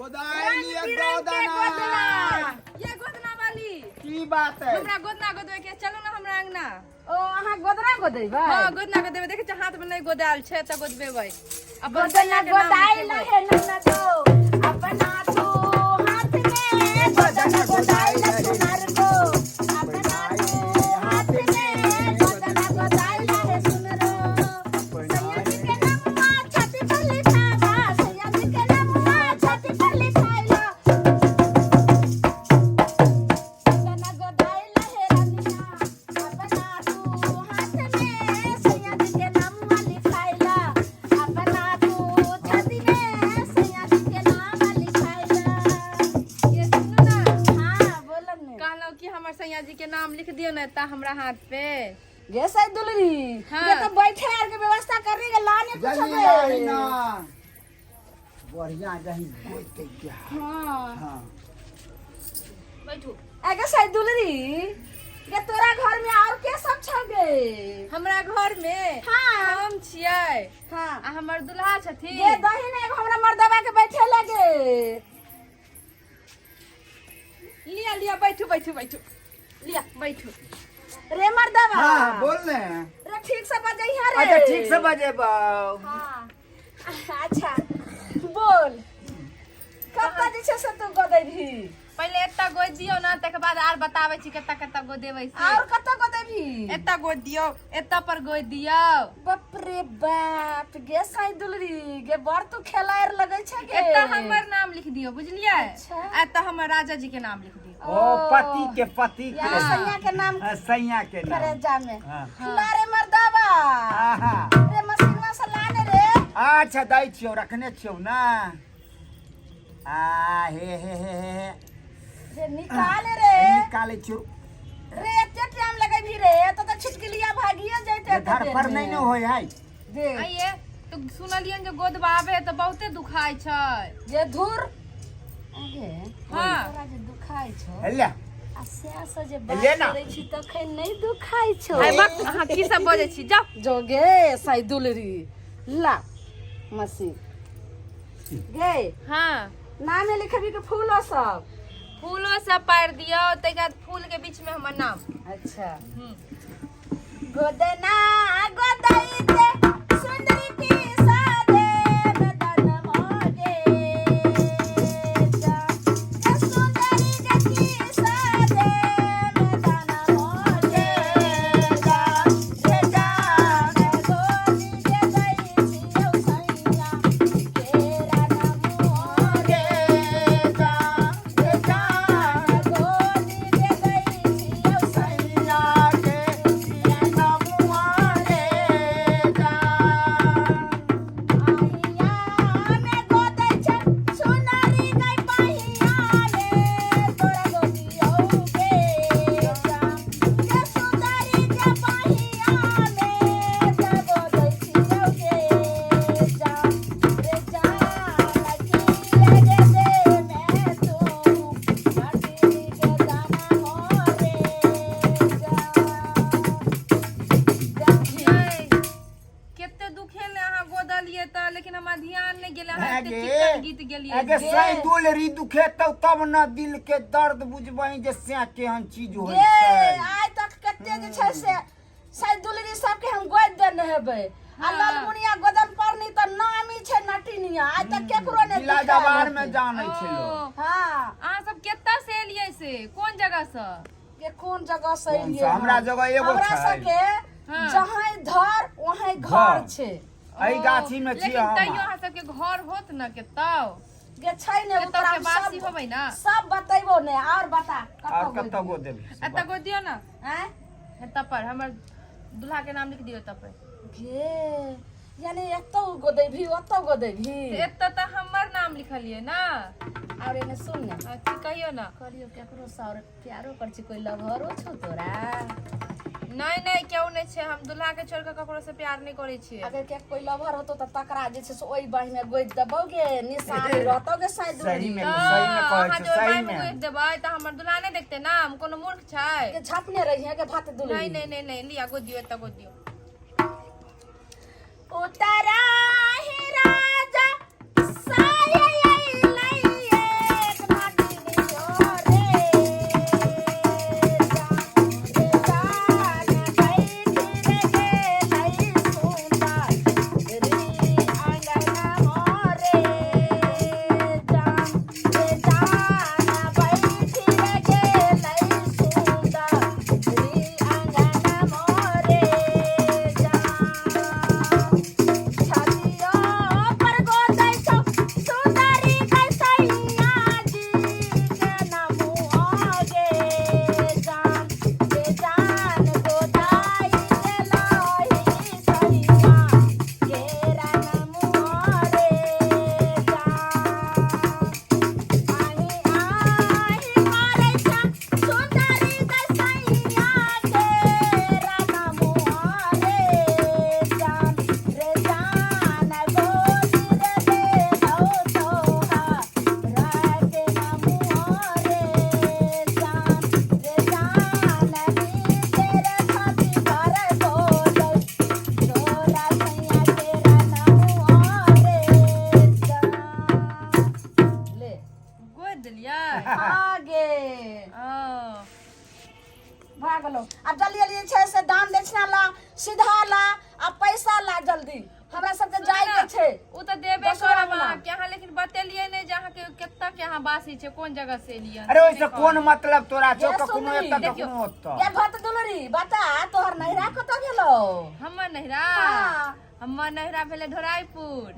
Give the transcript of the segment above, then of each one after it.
ये गोदना वाली की बात है? हमरा गोदना गोदवे के चलो ना हमरा अंगना। ओ अहाँ गोदना गोदेबै? हां गोदना गोदवे देखे छ हाथ में नहीं गोदाल छै त गोदबेबै। अब गोदना गोदाइल है न तो अपना तो हाथ में गोदना गोदाइल सुनार को अपना तो हाथ में गोदना गोदाइल है सुनरो सैया जी के नाम छाती पर लिखावा सैया जी के नाम छाती पर लिखाइला गोदना गोदाइल है रानिया अपना तो हाथ में सैया जी के नाम लिखाइला अपना तो छाती में सैया जी के नाम लिखाइला। ये सुनो ना हाँ बोलन ने कहलो कि हमर सैया जी के नाम लिख दियो ना ता हमरा हाथ पे। गे साई दुलरी हाँ। ये तो बैठे यार के व्यवस्था करने के लाने कुछ जल्दी आई ना। बढ़िया रही बोल के क्या? हां हाँ। बैठो। आगे साई दुलरी ये तोरा घर में और के सब छगे? हमरा घर में हाँ। हम छियै हां आ हमर दुल्हा छथिन। ये दही ने हमरा मर्दबा के बैठे लगे लिया लिया बैठो बैठो बैठो लिया बैठो। रे मर्दबा हाँ बोल ने। रे ठीक से बजैहा रे। अच्छा ठीक से बजे बाऊ। हां अच्छा बोल कब बजे छे से तू गदैभी? पहले एत्ता गोद दियो ना तके बाद आर बताबै छी कत्ता कत्ता गोदेबै से। और कत गदैभी? एत्ता गोद दियो एत्ता पर गोद दियो। बाप रे बाप गे साई दुलरी गे बर तू खेलायर लगै छै गे। एत्ता हमर नाम लिख दियो बुझलियै। अच्छा। एत्ता हमर राजा जी के नाम लिख दियो। ओ पति के यहाँ सैया के नाम सैया के नाम। करे जामे हाँ। लारे मर्दाबा आहा। रे मशीनवा से लाने रे अच्छा दै छियौ रखने छियौ ना। आ हे रे निकाले रे निकाले छियौ। रे एते टाइम लगे भी रे तो छिटकिलिया भागिए जैते घर पर नहीं न होय है। दे आइए तो सुनलियन जे गोदबाबे त बहुते दुखाय छै। जे धुर आगे हाँ। तोरा जे दुखाइ छौ हेला आसे से जे ले ना। बात करै छी तखन नहीं दुखाइ छौ। आइ बक अहाँ की सब बजै छी जाओ। जोगे साई दुलरी ला मशीन गे हां नाम लिखबी के फूलो सब फूलो सब पार दियो तके बाद फूल के बीच में हमर नाम। अच्छा गोदना गोदाइते सुंदरी की सादे बदन मोगे जा के सुंदरी की सादे बदन मोगे जा रे जा गोदी के गई छियो सैया केरा नाम मोगे जा रे जा गोदी के गई छियो सैया केते दुखे ले अहाँ गोदलिए त लेकिन हमरा ध्यान नहीं गेले अहाँ एते आगे चिकन गीत गेलिए। अगे साई दुलरी दुखे तब न दिल के दर्द बुझबई जे से केहन चीज होय ये छै। आइ तक कते जे छै से साई दुलरी सबके हम गोद देने हेबै आ लालमुनिया गोदन परनी त नामी छै नटिनिया आइ तक केकरो ने जिला जवार में जानै छै ओ, लोग। हां अहाँ सब केत्ता से एलिए से कोन जगह से? के कोन जगह से कौन एलियै सा? हमरा जगह एगो हमरा छै। सबके हाँ। जहाँ धर वहाँ घर घर। छै। एहि गाछी में छी लेकिन तैयो हम। अहाँ सबके घर होत न केत्ता गे छै ने केत्ता ओकरा के बासी सब होबै ना। सब बतैबो ने और बता और कतौ कत्ता गो देबी? एत्ता गोद दियो ना हैं एत्ता पर हमर दुल्हा के नाम लिख दियो एत्ता पर। गे यानी एतो गोदैभी ओतो गोदैभी एत्ता त हमर नाम लिखलिए ना। और एने सुन ने की कहियो ना। करियो केकरो से और प्यारो कर छी कोई लवरो छौ तोरा? नहीं नहीं क्यों नहीं छे हम दुल्हा के छोड़ के ककरो से प्यार नहीं करे छिए। अगर के कोई लवर होतो त तकरा जे छै से ओइ बाही में गोद देबोगे निशान रहतो गे साइड सही में तो सही में कहै अहाँ छै जो सही बाई में में। गोद देबै त हमर दुल्हा नहीं देखते ना हम कोनो मूर्ख छै। के झपने रही है के भात दुलही नहीं नहीं नहीं नहीं लिया गोद दियो एत्ता गोद दियो। उतरा ही राजा साये लइए उ तो देबे दसहरा करब वाला। अहाँ के यहाँ, लेकिन बतेलिए नहीं जहाँ के कितना के यहाँ बासी छै, कोन जगह से लिए। अरे वैसे कौन मतलब तोरा ये चौक सुन कोनो ली, एता देखियो। कोनो ओता ये भत दुलरी बता तोहर नैरा कतऽ भेलो? हमर नहिरा हाँ। हमर नहिरा भेले ढोराईपुर।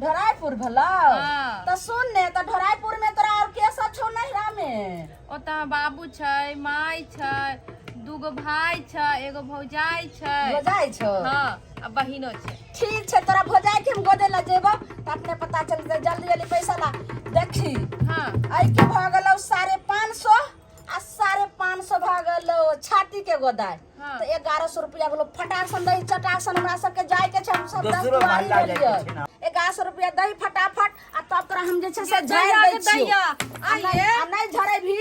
ढोराईपुर भेलो? हाँ। तो सुन ने, तो ढोराईपुर में तोरा और के सब छौ नैरा में? ओतऽ बाबू छै, माई छै, दूगो भाई छै, एगो भौजाई छै। भोजाई छौ? हाँ, आ बहिनो छै। ठीक छै, तोरा भोजाई के हम गोदे ला जेबो त अपने पता चल जल्दी जल्दी पैसा ला। देखी हाँ आई के भ गेलो 550 आ 550 भ गेलो छाती के गोदाई। हाँ। तो 1100 रुपया बोलो फटाक सन दही चटाक सन हमरा सब के जाय के छै, हम सब 10 दोसरो दुआरी महल्ला जाय गेलियै। के छै ना। 1100 रुपया दही फटाफट आ तब तोरा हम जे छै से दैया झाड़ के दै छियो। दैया, आ आइये। नहीं झड़े भी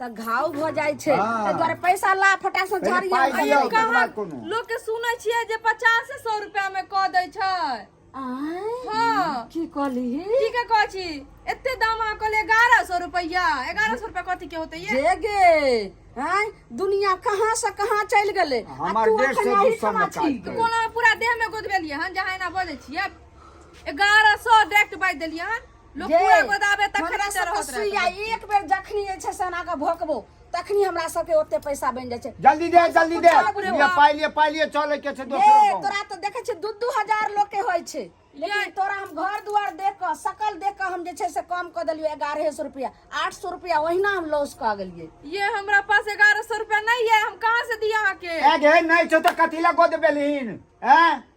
त घाव भ जाय छै। हाँ। ते द्वारे पैसा ला फटाक सन पहिले झाड़िया। पाइ दियौ, आइये तकर कहाँ? बाद कोनो। लोग के सुनै छियै जे 50 से 100 रुपया में क दै छै। आय हाँ की कहली? की के कहै छी एते दाम अहाँ कहले 1100 रुपया। 1100 रुपया कथी के होते ये? जे गे हैं दुनिया कहाँ से कहाँ चल गेले। आ हमार तू 150 अखन आही 200 में समाज छी। काट दे। कोना पूरा देह में गोदबेलिए हन जहाँ एना बोले छियै। 1100 डायरेक्ट बाइ देलिए हन। लोग जे पूरा गोदाबे तक हमरा खरीदते सबके रहत सुइया रहे। एक बेर जखनी जे छै से एना के भोकबो तखनी हमरा सबके ओते पैसा बन जाय छै। जल्दी दे जल्दी दे। कुछ आगू रे ये बाप। पाइ लिए चले के छै ए दोसरो गाँव। तोरा तो देखे छै 2-2 हजार लोग के होय छै, लेकिन ये- तोरा हम घर दुआर देख के सकल देख के हम जे छै से कम क देलियो 1100 रुपया। 800 रुपया ओहिना हम लॉस क गेलिए। ये हमरा पास 1100 रुपया नहीं है, हम कहाँ से दिया अहाँ के? ए गे नहीं छौ त कथिला गोद बेलहीन हैं?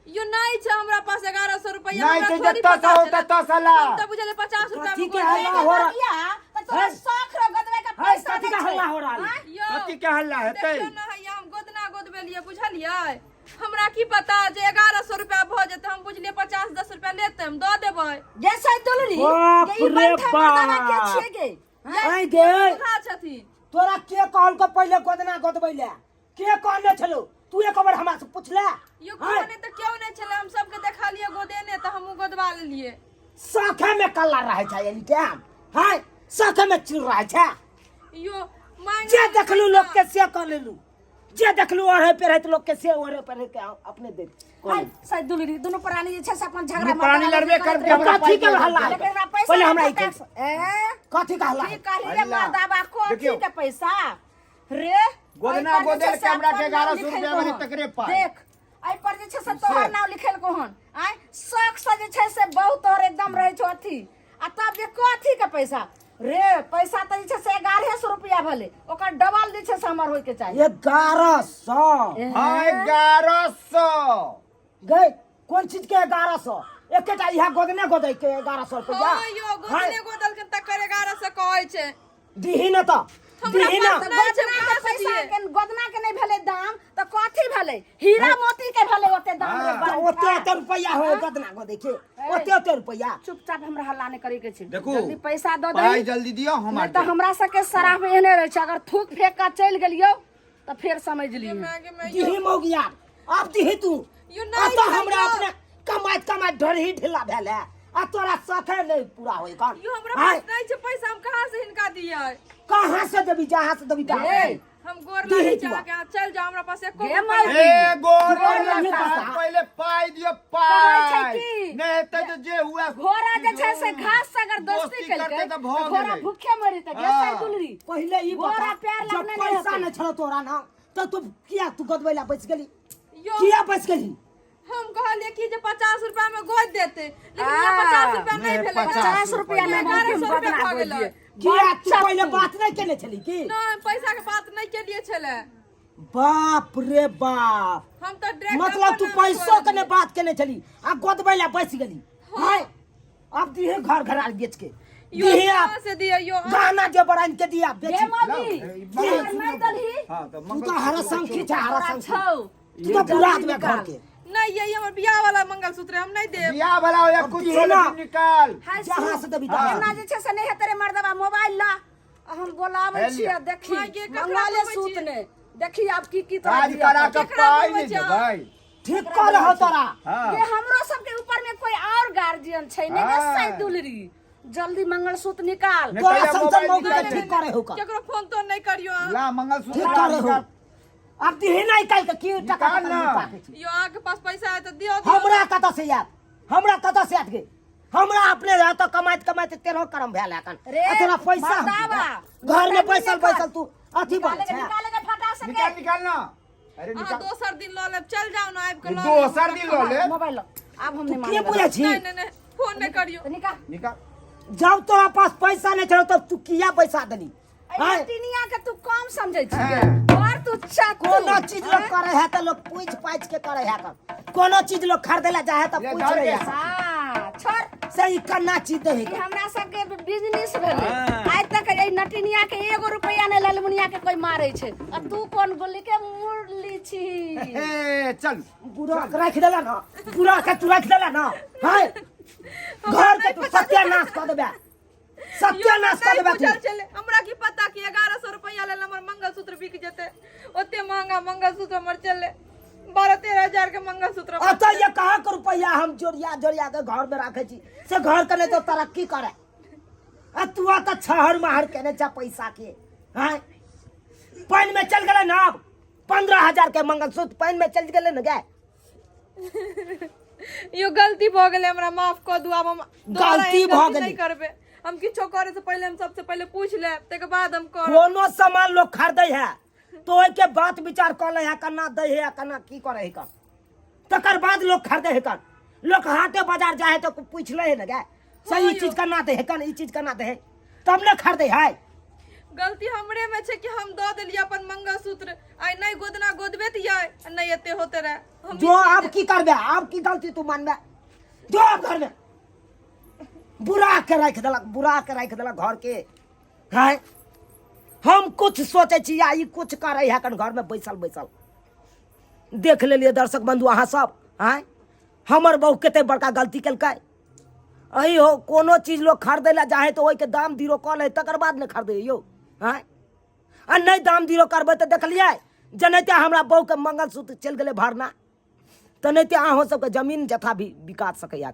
यो नहीं छै हमरा पास 1100 रुपया। नहीं हमरा छै थोड़ी जत्ता पता सा छलै। होता तो साला। हम तो बुझले 50 रुपया कथी में के गोद हल्ला देलिए। हो रहा? त तोरा है? शौक रो गदवे के पैसा कथी दे का छै। हल्ला हो रहा है? आँय? यो कथी के हल्ला हेतै? देखियौ ना हैया हम गोदना गोदबेलिए बुझलिए। हमरा की पता जे 1100 रुपया भ जेते, हम बुझलिए 50-10 रुपया लेते हम दऽ देबै। जैसे दुलरी बाप के ई रे बैठा मर्दाना के बाप। छिए गे। हैं? आई गे बुझा छथिन। तोरा के कहल को पहले गोदना गोदबैले? के कहले छलो? तू एक बार हमरा से पूछले? यो कहने तो क्यों नहीं छले, हम सबके देखलिए गोदेने तो हमहू गोदवा लेलिए। साखे में कल्ला रहे छै एनी टाइम। हाय साखे में चिल रहे छै। यो मांग जे देखलू लोग के से कर लेलू। जे देखलू ओढ़े पे रहत लोग के से ओढ़े पे रह के अपने दे। हाय सै दुलरी दोनों प्राणी जे छै से अपन झगड़ा दुनू प्राणी मर्दाना लड़बे करैत करते, रहै। हमरा कथी के पाइ हल्ला दियौ। है? लेकिन हमरा पैसा पहले हमरा नहीं ई टैक्स। ए कथी का हल्ला की है? कहलिए हल्ला। मर्दाबा कोठी देखियौ। के पैसा रे गोदना एहि पर जे गोदेल छै से के हमरा के अपन नाम 1100 रुपया लिखेलको में हन। तकरे पाइ। देख एहि पर जे छै से तोहर नाम लिखेलको हन। आय शौक से जे छै से बहुत तोहर एकदम रहै छौ अथी। आ तब जे कथी के पैसा रे पैसा त जे छै से 1100 रुपया भेले, ओकर डबल जे छै से हमर होय के चाहिए। 1100 हाँ 1100। गए कौन चीज के 1100? एकेटा इहा गोदने गोदै के 1100 रुपया। हां यो गोदने गोदल के तकर 1100 कहै छै। दिही न त हमरा दिही न। पास नहीं छै, गोदना के कहाँ से पैसा दिए? के गोदना के नहीं भेले दाम त कथी भेले? हीरा मोती के भेले ओते दाम रे हाँ। बाप। ओते रुपया हो गोदना गोदै के। ओते रुपया। चुपचाप हमरा हल्ला नहीं करे के छै। देखू जल्दी पैसा दो पाइ दही। जल्दी दियो हम नहीं तो हमरा सबके शराब एहने रहे छै, अगर थूक फेंक के चल गेलियो तो फिर समझ लियो। मांगे में दिही मौगिया अब दिही तू। यो आ नहीं तो छै, हमरा यो। अपने कमाइत ढरही ढिला भेल है। आ तोरा साथे नहीं पूरा होई कौन? यो हमरा हाय, पास नहीं छै पैसा, हम कहाँ से हिनका दिए? कहाँ से देबी? जहाँ से देबी तहाँ से ए, देबी। हम गोर दिहे लागे जुआ। चला के चल जा, हमरा पास एको गे रुपया मौगी। ए गोर गोर लगा नहीं साहब, पता। पहले पाइ दियो कहै छै पाइ। कि? नहीं हेतै तो जे हुआ घोड़ा जे छै से घास से अगर दोस्ती करते केलकै तो तो भऽ घोड़ा गेलै। भूखे मरी त हाँ। गेसै दुलरी। पहले ई गोरा बता प्यार जब लगने नहीं पैसा होते। नहीं छलो तोरा ना तो तू किया तू गोदबैला बच गेली? यो किया बच गेली? हम कहलिए कि जे 50 रुपया में गोद देते, लेकिन हमरा आ, 50 रुपया नहीं नहीं, भेले। 50 रुपया में 1100 गोदी रुपया बदना भऽ गोद गेलै। दिए। किया तू बच्चा पहले तू। बात नहीं केने छली की? नहीं पैसा के बात नहीं केलिए छले। बाप रे बाप। हम तो डायरेक्ट मतलब तू पैसो के ने बात केने छली आ गोदबैला बच गेली। हाय अब दिहे घर घराल बेच के यो दिहे कहाँ आप से दिए यो? गाना जे बरान के दिया गे बेची। मौगी ला, नहीं दलही। हाँ तो तू तो हरा संखी छ हरा संखी। छौ तू तो पूरा आदमी घर के। नहीं यही हमर बियाह वाला मंगलसूत्र है, हम नहीं देब। बियाह वाला हो या अब कुछ दिहे ना। निकाल। हाय जहाँ से देबी हाँ। तहाँ एना जे छै से नहीं हेतै रे मर्दबा मोबाइल ला। हम बोलाबै है छियै लिया। देखी माँ, ये ककरा मंगाले कहबै सूत छियै? ने देखी अब की तोरा काज दिया। करा के केकरा पाइ कहबै नहीं छियै? देबै। ठीक कर हो तोरा। हाँ ये हमरो सबके ऊपर में कोई और गार्जियन छै ने हाँ। सै दुलरी। जल्दी मंगलसूत्र निकाल। नहीं, तोरा पहले संग मोबाइल मौगी के निकाल। ठीक करे हो का। केकरो फोन तो नहीं करियो। ला मंगलसूत्र ठीक करे हो। निकाल। अब दिहे नहीं कल के की टका निकाल ना। पाके छी। यो आके पास पैसा है तो दियो। हमरा कत से याद? हमरा कतऽ से आत गे हमरा अपने रह तो कमाइत कमाइत तेरह करम भेल एखन रे, तोरा पैसा बतावा। घर में बैसल निकाल। बैसल तू अथी बन निकालेगा फटा सके निकाल निकाल ना अरे अहाँ निकाल दोसर दिन लऽ लेब चल जाओ ना आबि के लऽ लेब। दोसर दिन लो ले मोबाइल लो अब हम नहीं के मानेंगे बुझे छी नहीं नहीं नहीं फोन नहीं करियो तो निकाल निकाल जब तोरा पास पैसा नहीं छलो तब तू किया पैसा देनी अरे टिनिया के तू कम समझै छी हाँ। और तू चाकू कोनो चीज लोग करे है तो लोग पूछ पाछ के करे है कर कोनो चीज लोग खरीदे ला चाहे तो ले पूछ धर ले के। है हां छोड़ सही करना चीज दे ई है हमरा सब के बिजनेस भेलै हाँ। आज तक ए नटिनिया के 1 रुपया नहीं ललमुनिया के कोई मारै छै आ तू कोन गोली के मुरली छी ए चल बुरा के रख देला ना बुरा के तू रख देला ना हाय घर के तू सत्यानाश कर देबे सत्यानाश कर देबे पूछल तू चले हमरा की पता कि 1100 रुपया ले हमर मंगलसूत्र बिक जेते ओते महंगा मंगलसूत्र हमर चले 12-13 हजार के मंगलसूत्र अतः ये कहा के रुपया हम जोड़िया जोड़िया के घर में रखे छी से घर के नहीं तो तरक्की करे आ तू तो छहर महर केने जा पैसा के हैं पानी में चल गेले ना 15,000 के मंगलसूत्र पानी में चल गेले ना गे यो गलती भ गेले हमरा माफ क दू अब हम दोबारा गलती एहन भ गलती गेलै। नहीं करबे हम किछो करे से पहले हम सबसे पहले पूछ लेब तके बाद हम करब कोनो सामान लोग खरीदे है तो ओइ के बात विचार कर ले है कना दे है कना की करे है कर तकर बाद लोग खरीदे है कर लोग हाटे बाजार जाए तो पूछ ले है ना गे सही चीज करना दे है कन ई चीज करना दे है तब ने खरीदे है गलती हमरे में छै कि हम दऽ देलियै अपन मंगलसूत्र आइ नहीं गोदना गोदबे दियै नहीं एते होते रहे हम जो अब की करबे अब की गलती तू मानबे जो अब घर में बुरा के रख देलक घर के है हम कुछ सोचे छी या ई कुछ करे है कन घर में बैसल बैसल देख लेलिए दर्शक बंधु अहाँ सब हैं हमर बहू कते बड़का गलती केलकै अही हो कोनो चीज लोग खरीदे ला चाहे तो ओइ के दाम दीरो कऽ ले तकर बाद ने खरीदे यो हैं आ नहीं दाम दीरो करबै तऽ देखलियै जनाते हमरा बहू के मंगलसूत्र चलि गेलै भरना तऽ नहीं अहाँ सबके जमीन जथा भी बिका सकैया